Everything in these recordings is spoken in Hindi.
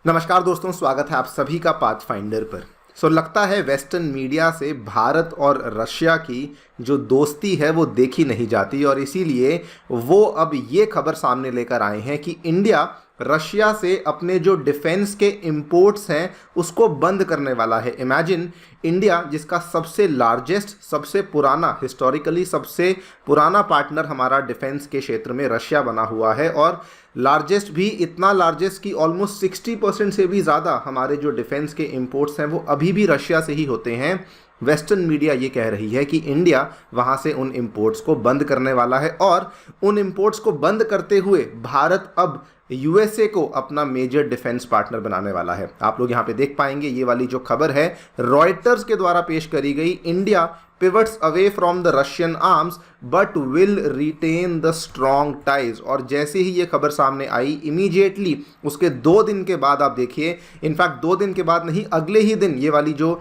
नमस्कार दोस्तों, स्वागत है आप सभी का पाथफाइंडर पर। लगता है वेस्टर्न मीडिया से भारत और रशिया की जो दोस्ती है वो देखी नहीं जाती और इसीलिए वो अब ये खबर सामने लेकर आए हैं कि इंडिया रशिया से अपने जो डिफेंस के इंपोर्ट्स हैं उसको बंद करने वाला है। इमेजिन, इंडिया जिसका सबसे लार्जेस्ट, सबसे पुराना, हिस्टोरिकली सबसे पुराना पार्टनर हमारा डिफेंस के क्षेत्र में रशिया बना हुआ है और लार्जेस्ट भी इतना लार्जेस्ट कि ऑलमोस्ट 60% से भी ज़्यादा हमारे जो डिफेंस के इंपोर्ट्स हैं वो अभी भी रशिया से ही होते हैं। वेस्टर्न मीडिया ये कह रही है कि इंडिया वहाँ से उन इंपोर्ट्स को बंद करने वाला है और उन इंपोर्ट्स को बंद करते हुए भारत अब यूएसए को अपना मेजर डिफेंस पार्टनर बनाने वाला है। आप लोग यहाँ पे देख पाएंगे, ये वाली जो खबर है रॉयटर्स के द्वारा पेश करी गई। India pivots away from the Russian arms but will retain the strong ties। और जैसे ही ये खबर सामने आई, इमीडिएटली उसके 2 दिन के बाद आप देखिए, इनफैक्ट 2 दिन के बाद नहीं, अगले ही दिन ये वाली जो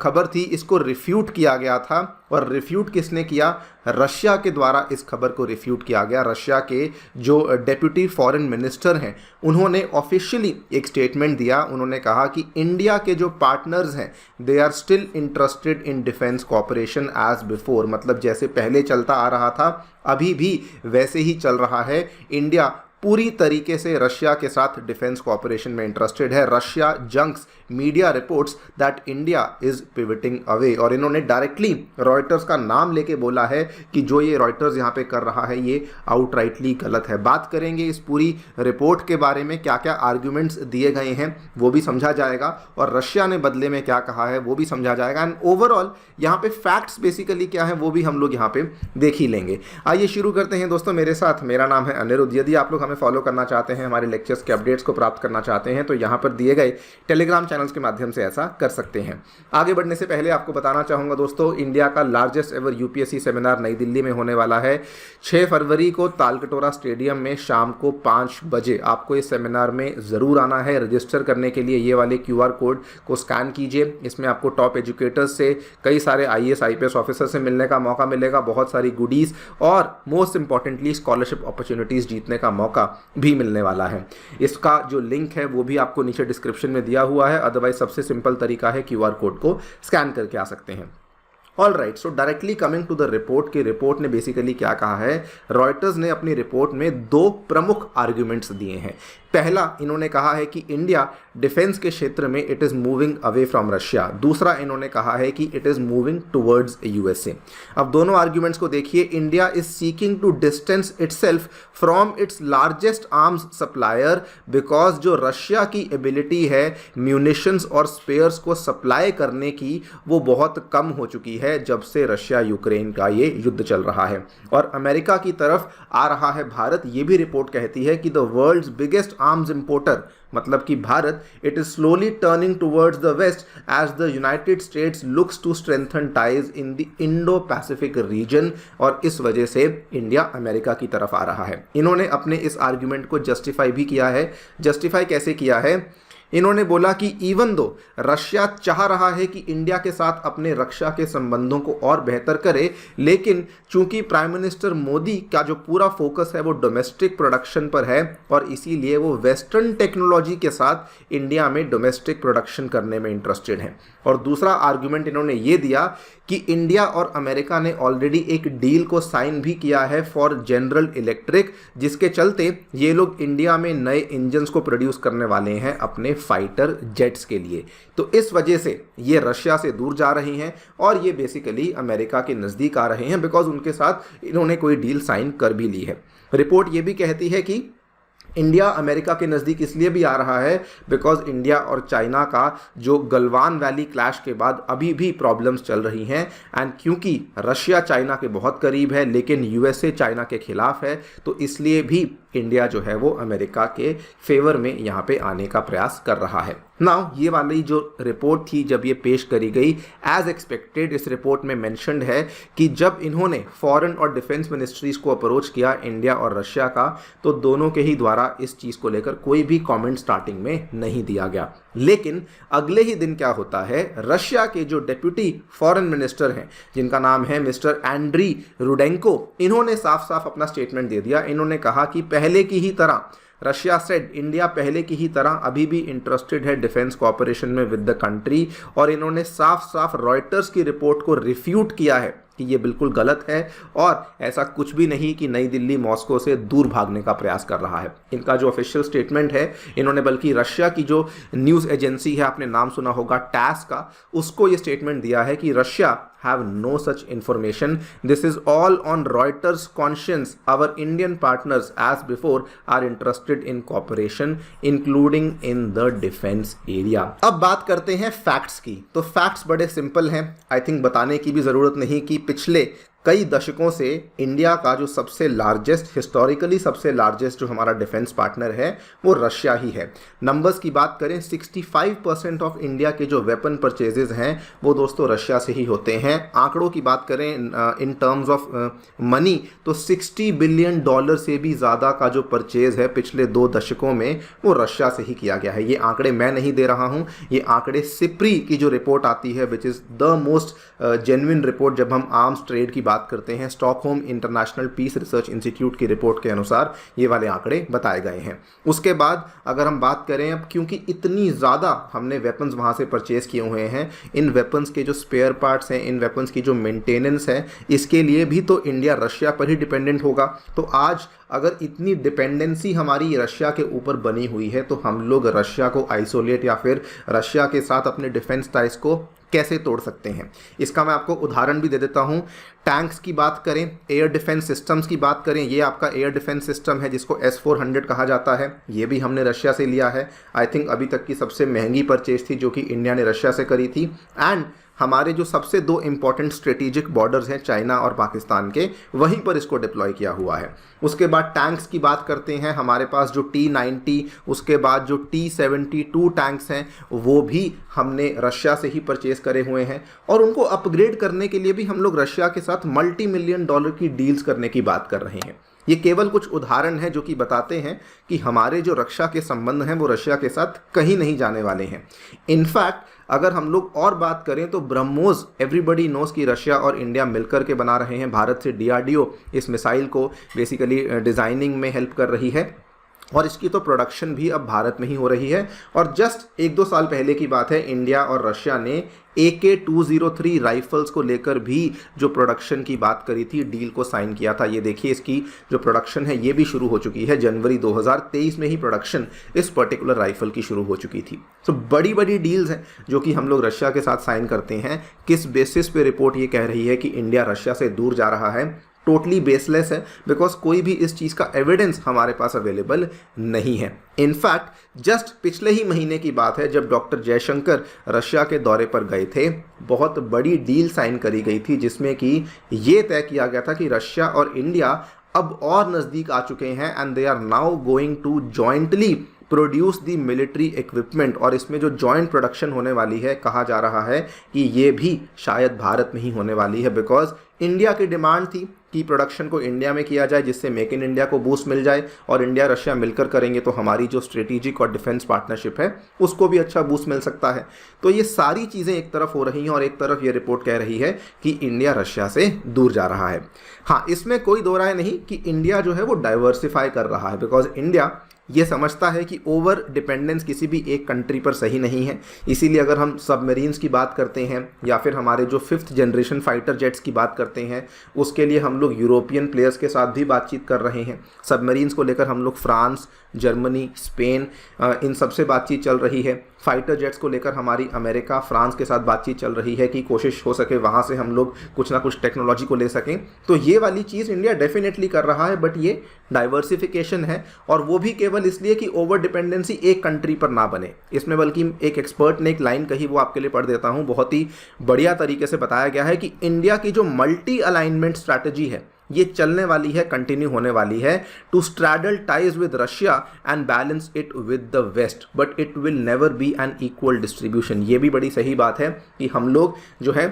खबर थी इसको रिफ्यूट किया गया था। और रिफ्यूट किसने किया? रशिया के द्वारा इस खबर को रिफ्यूट किया गया। रशिया के जो डेप्यूटी फॉरेन मिनिस्टर हैं उन्होंने ऑफिशियली एक स्टेटमेंट दिया। उन्होंने कहा कि इंडिया के जो पार्टनर्स हैं they are still interested in defence cooperation as before. मतलब जैसे पहले चलता आ रहा था अभी भी वैसे ही चल रहा है। इंडिया पूरी तरीके से रशिया के साथ डिफेंस कोऑपरेशन में इंटरेस्टेड है। Russia junks media reports that India is pivoting away. और इन्होंने डायरेक्टली रॉयटर्स का नाम लेके बोला है कि जो ये रॉयटर्स यहाँ पे कर रहा है ये आउटराइटली गलत है। बात करेंगे इस पूरी रिपोर्ट के बारे में, क्या क्या आर्ग्यूमेंट्स दिए गए हैं वो भी समझा जाएगा और रशिया ने बदले में क्या कहा है वो भी समझा जाएगा। एंड ओवरऑल यहाँ पे फैक्ट्स बेसिकली क्या है वो भी हम लोग यहाँ पे देख ही लेंगे। आइए शुरू करते हैं दोस्तों मेरे साथ। मेरा नाम है अनिरुद्ध। यदि आप लोग हमें फॉलो करना चाहते हैं, हमारे लेक्चर्स के अपडेट्स को प्राप्त करना चाहते हैं तो यहाँ पर दिए गए टेलीग्राम चैनल्स के माध्यम से ऐसा कर सकते हैं। आगे बढ़ने से पहले आपको बताना चाहूँगा दोस्तों, इंडिया का लार्जेस्ट एवर यूपीएससी सेमिनार नई दिल्ली में होने वाला है 6 फरवरी को तालकटोरा स्टेडियम में शाम को 5 बजे। आपको इस सेमिनार में ज़रूर आना है। रजिस्टर करने के लिए ये वाले QR कोड को स्कैन कीजिए। इसमें आपको टॉप एजुकेटर्स से, कई सारे IAS IPS ऑफिसर से मिलने का मौका मिलेगा, बहुत सारी गुडीज़ और मोस्ट इंपॉर्टेंटली स्कॉलरशिप अपॉर्चुनिटीज़ जीतने का मौका भी मिलने वाला है। इसका जो लिंक है वो भी आपको नीचे डिस्क्रिप्शन में दिया हुआ है। अदरवाइज सबसे सिंपल तरीका है QR कोड को स्कैन करके आ सकते हैं। All right, so directly coming to the report की रिपोर्ट ने बेसिकली क्या कहा है, रॉयटर्स ने अपनी रिपोर्ट में 2 प्रमुख आर्ग्यूमेंट्स दिए हैं। पहला, इन्होंने कहा है कि इंडिया डिफेंस के क्षेत्र में it is moving away from Russia. दूसरा, इन्होंने कहा है कि it is moving towards USA. अब दोनों आर्ग्यूमेंट्स को देखिए। India is seeking to distance itself from its largest arms supplier because जो रशिया की एबिलिटी है म्यूनिशंस और स्पेयर्स को सप्लाई करने की वो बहुत कम हो चुकी है जब से रशिया यूक्रेन का ये युद्ध चल रहा है और अमेरिका की तरफ आ रहा है भारत। ये भी रिपोर्ट कहती है कि the world's biggest arms importer, मतलब कि Bharat, it is slowly turning towards the west as the United States looks to strengthen ties in the Indo Pacific region. और इस वजह से इंडिया अमेरिका की तरफ आ रहा है। इन्होंने अपने इस आर्ग्यूमेंट को जस्टिफाई भी किया है। जस्टिफाई कैसे किया है? इन्होंने बोला कि इवन दो रशिया चाह रहा है कि इंडिया के साथ अपने रक्षा के संबंधों को और बेहतर करे, लेकिन चूंकि प्राइम मिनिस्टर मोदी का जो पूरा फोकस है वो डोमेस्टिक प्रोडक्शन पर है और इसीलिए वो वेस्टर्न टेक्नोलॉजी के साथ इंडिया में डोमेस्टिक प्रोडक्शन करने में इंटरेस्टेड हैं। और दूसरा आर्गुमेंट इन्होंने ये दिया कि इंडिया और अमेरिका ने ऑलरेडी एक डील को साइन भी किया है फॉर जनरल इलेक्ट्रिक, जिसके चलते ये लोग इंडिया में नए इंजन्स को प्रोड्यूस करने वाले हैं अपने फाइटर जेट्स के लिए। तो इस वजह से ये रशिया से दूर जा रही हैं और ये बेसिकली अमेरिका के नज़दीक आ रहे हैं बिकॉज उनके साथ इन्होंने कोई डील साइन कर भी ली है। रिपोर्ट ये भी कहती है कि इंडिया अमेरिका के नज़दीक इसलिए भी आ रहा है बिकॉज इंडिया और चाइना का जो गलवान वैली क्लैश के बाद अभी भी प्रॉब्लम्स चल रही हैं एंड क्योंकि रशिया चाइना के बहुत करीब है लेकिन यूएसए चाइना के खिलाफ है, तो इसलिए भी इंडिया जो है वो अमेरिका के फेवर में यहाँ पे आने का प्रयास कर रहा है। नाउ ये वाली जो रिपोर्ट थी जब ये पेश करी गई, एज एक्सपेक्टेड इस रिपोर्ट में मेंशन्ड है कि जब इन्होंने फॉरेन और डिफेंस मिनिस्ट्रीज को अप्रोच किया इंडिया और रशिया का, तो दोनों के ही द्वारा इस चीज़ को लेकर कोई भी कमेंट स्टार्टिंग में नहीं दिया गया। लेकिन अगले ही दिन क्या होता है, रशिया के जो डेप्यूटी फॉरेन मिनिस्टर हैं जिनका नाम है मिस्टर एंड्री रुडेंको, इन्होंने साफ साफ अपना स्टेटमेंट दे दिया। इन्होंने कहा कि पहले की ही तरह रशिया सेड इंडिया पहले की ही तरह अभी भी इंटरेस्टेड है डिफेंस कोऑपरेशन में विद द कंट्री, और इन्होंने साफ साफ रॉयटर्स की रिपोर्ट को रिफ्यूट किया है कि ये बिल्कुल गलत है और ऐसा कुछ भी नहीं कि नई दिल्ली मॉस्को से दूर भागने का प्रयास कर रहा है। इनका जो ऑफिशियल स्टेटमेंट है, इन्होंने बल्कि रशिया की जो न्यूज़ एजेंसी है, आपने नाम सुना होगा टैस का, उसको ये स्टेटमेंट दिया है कि Russia have no such information. This is all on Reuters conscience. Our Indian partners, as before, are interested in cooperation, including in the defense area. अब बात करते हैं फैक्ट्स की। तो फैक्ट्स बड़े सिंपल हैं, आई थिंक बताने की भी ज़रूरत नहीं कि पिछले कई दशकों से इंडिया का जो सबसे लार्जेस्ट, हिस्टोरिकली सबसे लार्जेस्ट जो हमारा डिफेंस पार्टनर है वो रशिया ही है। नंबर्स की बात करें, 65% ऑफ इंडिया के जो वेपन परचेजेज हैं वो दोस्तों रशिया से ही होते हैं। आंकड़ों की बात करें इन टर्म्स ऑफ मनी, तो $60 बिलियन से भी ज़्यादा का जो परचेज है पिछले 2 दशकों में वो रशिया से ही किया गया है। ये आंकड़े मैं नहीं दे रहा हूँ, ये आंकड़े सिप्री की जो रिपोर्ट आती है, which is the most genuine report जब हम आर्म्स ट्रेड की बात करते हैं, Stockholm International Peace Research Institute की रिपोर्ट के अनुसार ये वाले आंकड़े बताए गए हैं। उसके बाद अगर हम बात करें, अब क्योंकि इतनी ज़्यादा हमने वेपन्स वहाँ से परचेज किए हुए हैं, इन वेपन्स के जो स्पेयर पार्ट्स हैं, इन वेपन्स की जो मेंटेनेंस है, इसके लिए भी तो इंडिया रशिया पर ही डिपेंडेंट होगा। तो आज अगर इतनी डिपेंडेंसी हमारी रशिया के ऊपर बनी हुई है, तो हम लोग रशिया को आइसोलेट या फिर रशिया के साथ अपने डिफेंस टाइज को कैसे तोड़ सकते हैं। इसका मैं आपको उदाहरण भी दे देता हूं। टैंक्स की बात करें, एयर डिफेंस सिस्टम्स की बात करें, ये आपका एयर डिफेंस सिस्टम है जिसको S-400 कहा जाता है, ये भी हमने रशिया से लिया है। आई थिंक अभी तक की सबसे महंगी परचेज थी जो कि इंडिया ने रशिया से करी थी। एंड हमारे जो सबसे 2 इंपॉर्टेंट स्ट्रेटेजिक बॉर्डर्स हैं चाइना और पाकिस्तान के, वहीं पर इसको डिप्लॉय किया हुआ है। उसके बाद टैंक्स की बात करते हैं, हमारे पास जो T-90, उसके बाद जो T-72 टैंक्स हैं वो भी हमने रशिया से ही परचेज करे हुए हैं, और उनको अपग्रेड करने के लिए भी हम लोग रशिया के साथ मल्टी-मिलियन डॉलर की डील्स करने की बात कर रहे हैं। ये केवल कुछ उदाहरण हैं जो कि बताते हैं कि हमारे जो रक्षा के संबंध हैं वो रशिया के साथ कहीं नहीं जाने वाले हैं। इनफैक्ट अगर हम लोग और बात करें तो ब्रह्मोस, एवरीबडी नोस कि रशिया और इंडिया मिलकर के बना रहे हैं। भारत से DRDO इस मिसाइल को बेसिकली डिज़ाइनिंग में हेल्प कर रही है, और इसकी तो प्रोडक्शन भी अब भारत में ही हो रही है। और जस्ट 1-2 साल पहले की बात है, इंडिया और रशिया ने AK-203 राइफल्स को लेकर भी जो प्रोडक्शन की बात करी थी, डील को साइन किया था। ये देखिए, इसकी जो प्रोडक्शन है ये भी शुरू हो चुकी है। जनवरी 2023 में ही प्रोडक्शन इस पर्टिकुलर राइफल की शुरू हो चुकी थी। तो बड़ी बड़ी डील्स हैं जो कि हम लोग रशिया के साथ साइन करते हैं। किस बेसिस पे रिपोर्ट ये कह रही है कि इंडिया रशिया से दूर जा रहा है, टोटली बेसलेस है, बिकॉज कोई भी इस चीज़ का एविडेंस हमारे पास अवेलेबल नहीं है। इनफैक्ट जस्ट पिछले ही महीने की बात है जब डॉक्टर जयशंकर रशिया के दौरे पर गए थे, बहुत बड़ी डील साइन करी गई थी जिसमें कि ये तय किया गया था कि रशिया और इंडिया अब और नज़दीक आ चुके हैं and they are now going to jointly produce the military equipment. और इसमें जो जॉइंट प्रोडक्शन होने वाली है, कहा जा रहा है कि ये भी शायद भारत में ही होने वाली है, बिकॉज इंडिया की डिमांड थी कि प्रोडक्शन को इंडिया में किया जाए जिससे मेक इन इंडिया को बूस्ट मिल जाए, और इंडिया रशिया मिलकर करेंगे तो हमारी जो स्ट्रेटेजिक और डिफेंस पार्टनरशिप है उसको भी अच्छा बूस्ट मिल सकता है। तो ये सारी चीज़ें एक तरफ हो रही हैं और एक तरफ ये रिपोर्ट कह रही है कि इंडिया रशिया से दूर जा रहा है। हाँ, इसमें कोई दो राय नहीं कि इंडिया जो है वो डाइवर्सिफाई कर रहा है, बिकॉज इंडिया ये समझता है कि ओवर डिपेंडेंस किसी भी एक कंट्री पर सही नहीं है। इसीलिए अगर हम सबमरीन्स की बात करते हैं या फिर हमारे जो 5th जनरेशन फाइटर जेट्स की बात करते हैं, उसके लिए हम लोग यूरोपियन प्लेयर्स के साथ भी बातचीत कर रहे हैं। सबमरीन्स को लेकर हम लोग फ्रांस, जर्मनी, स्पेन, इन सब से बातचीत चल रही है। फाइटर जेट्स को लेकर हमारी अमेरिका, फ्रांस के साथ बातचीत चल रही है कि कोशिश हो सके वहाँ से हम लोग कुछ ना कुछ टेक्नोलॉजी को ले सकें। तो ये वाली चीज़ इंडिया डेफिनेटली कर रहा है, बट ये डाइवर्सिफिकेशन है, और वो भी केवल इसलिए कि ओवर डिपेंडेंसी एक कंट्री पर ना बने। इसमें बल्कि एक एक्सपर्ट ने एक लाइन कही, वो आपके लिए पढ़ देता हूँ। बहुत ही बढ़िया तरीके से बताया गया है कि इंडिया की जो मल्टी अलाइनमेंट स्ट्रैटेजी है ये चलने वाली है, कंटिन्यू होने वाली है, to straddle ties with Russia and balance it with the west, but it will never be an equal distribution. ये भी बड़ी सही बात है कि हम लोग जो है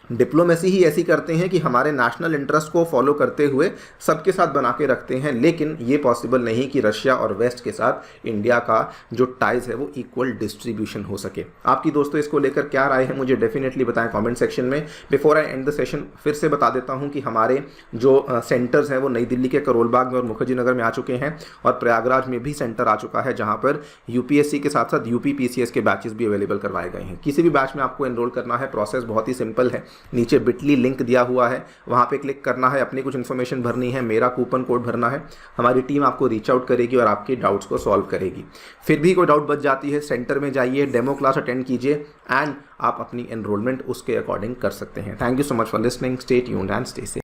डिप्लोमेसी ही ऐसी करते हैं कि हमारे नेशनल इंटरेस्ट को फॉलो करते हुए सबके साथ बना के रखते हैं, लेकिन ये पॉसिबल नहीं कि रशिया और वेस्ट के साथ इंडिया का जो टाइज है वो इक्वल डिस्ट्रीब्यूशन हो सके। आपकी दोस्तों इसको लेकर क्या राय है मुझे डेफिनेटली बताएं कमेंट सेक्शन में। Before I and the session फिर से बता देता हूं कि हमारे जो सेंटर्स हैं वो नई दिल्ली के करोल बाग में और मुखर्जी नगर में आ चुके हैं, और प्रयागराज में भी सेंटर आ चुका है जहां पर यूपीएससी के साथ साथ यूपी पीसीएस के बैचेस भी अवेलेबल करवाए गए हैं। किसी भी बैच में आपको एनरोल करना है, प्रोसेस बहुत ही सिंपल है। नीचे बिटली लिंक दिया हुआ है, वहां पे क्लिक करना है, अपनी कुछ इन्फॉर्मेशन भरनी है, मेरा कूपन कोड भरना है, हमारी टीम आपको रीच आउट करेगी और आपके डाउट्स को सॉल्व करेगी। फिर भी कोई डाउट बच जाती है, सेंटर में जाइए, डेमो क्लास अटेंड कीजिए एंड आप अपनी एनरोलमेंट उसके अकॉर्डिंग कर सकते हैं। Thank you so much for listening, stay tuned and stay safe.